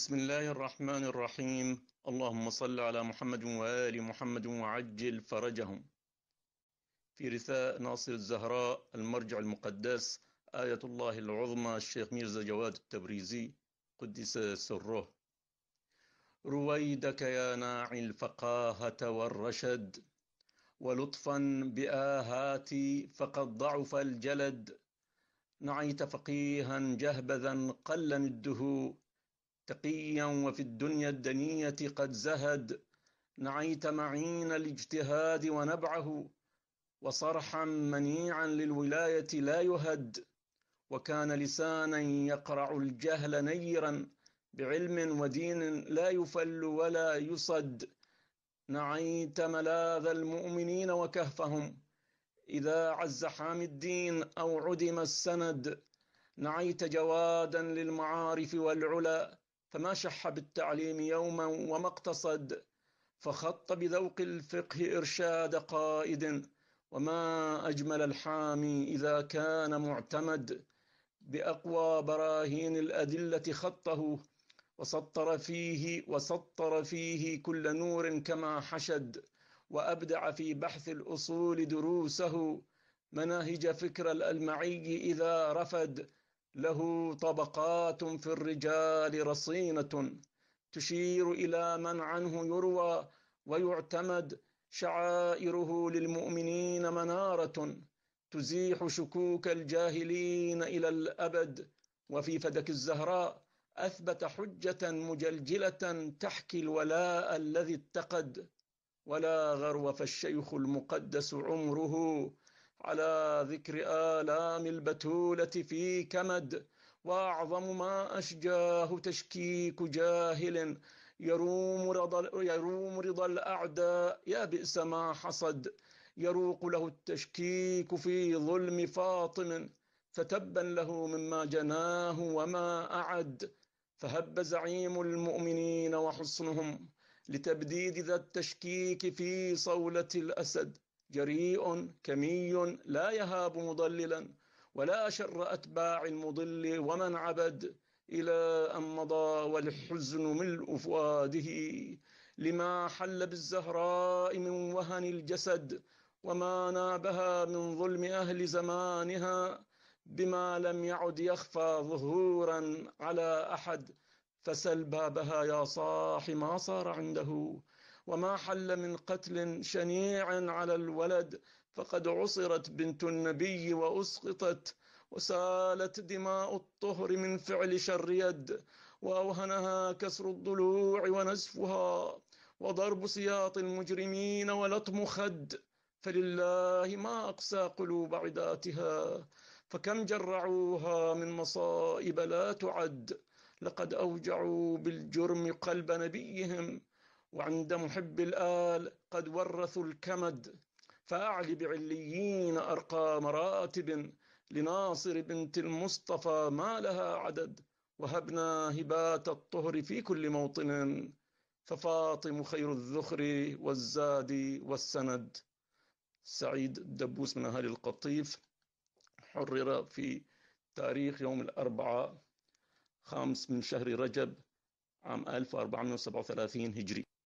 بسم الله الرحمن الرحيم. اللهم صل على محمد وآل محمد وعجل فرجهم. في رثاء ناصر الزهراء المرجع المقدس آية الله العظمى الشيخ ميرزا جواد التبريزي قدس سره: رويدك يا ناعي الفقاهة والرشد، ولطفا بآهاتي فقد ضعف الجلد. نعيت فقيها جهبذا قل نده، تقيا وفي الدنيا الدنية قد زهد. نعيت معين الاجتهاد ونبعه، وصرحا منيعا للولاية لا يهد. وكان لسانا يقرع الجهل نيرا، بعلم ودين لا يفل ولا يصد. نعيت ملاذ المؤمنين وكهفهم، إذا عز حامي الدين أو عدم السند. نعيت جوادا للمعارف والعلا، فما شح بالتعليم يوما وما اقتصد. فخط بذوق الفقه إرشاد قائد، وما أجمل الحامي إذا كان معتمد. بأقوى براهين الأدلة خطه، وسطر فيه كل نور كما حشد. وأبدع في بحث الأصول دروسه، مناهج فكر الألمعي إذا رفد. له طبقات في الرجال رصينة، تشير إلى من عنه يروى ويعتمد. شعائره للمؤمنين منارة، تزيح شكوك الجاهلين إلى الأبد. وفي فدك الزهراء أثبت حجة مجلجلة تحكي الولاء الذي اتقد. ولا غرو فالشيخ المقدس عمره، على ذكر آلام البتولة في كمد. وأعظم ما أشجاه تشكيك جاهل، يروم رضا الأعداء يا بئس ما حصد. يروق له التشكيك في ظلم فاطم، فتبا له مما جناه وما أعد. فهب زعيم المؤمنين وحصنهم، لتبديد ذا التشكيك في صولة الأسد. جريء كمي لا يهاب مضللا، ولا شر أتباع المضل ومن عبد. إلى أن مضى والحزن ملء فؤاده، لما حل بالزهراء من وهن الجسد. وما نابها من ظلم أهل زمانها، بما لم يعد يخفى ظهورا على أحد. فسل بابها يا صاح ما صار عنده، وما حل من قتل شنيع على الولد. فقد عصرت بنت النبي وأسقطت، وسالت دماء الطهر من فعل شر يد. وأوهنها كسر الضلوع ونزفها، وضرب سياط المجرمين ولطم خد. فلله ما أقسى قلوب عداتها، فكم جرعوها من مصائب لا تعد. لقد أوجعوا بالجرم قلب نبيهم، وعند محب الآل قد ورثوا الكمد. فأعل بعليين أرقى مراتب، لناصر بنت المصطفى ما لها عدد. وهبنا هبات الطهر في كل موطن، ففاطم خير الذخر والزاد والسند. سعيد الدبوس من أهالي القطيف، حرر في تاريخ يوم الأربعاء 5 من شهر رجب عام 1437 هجري.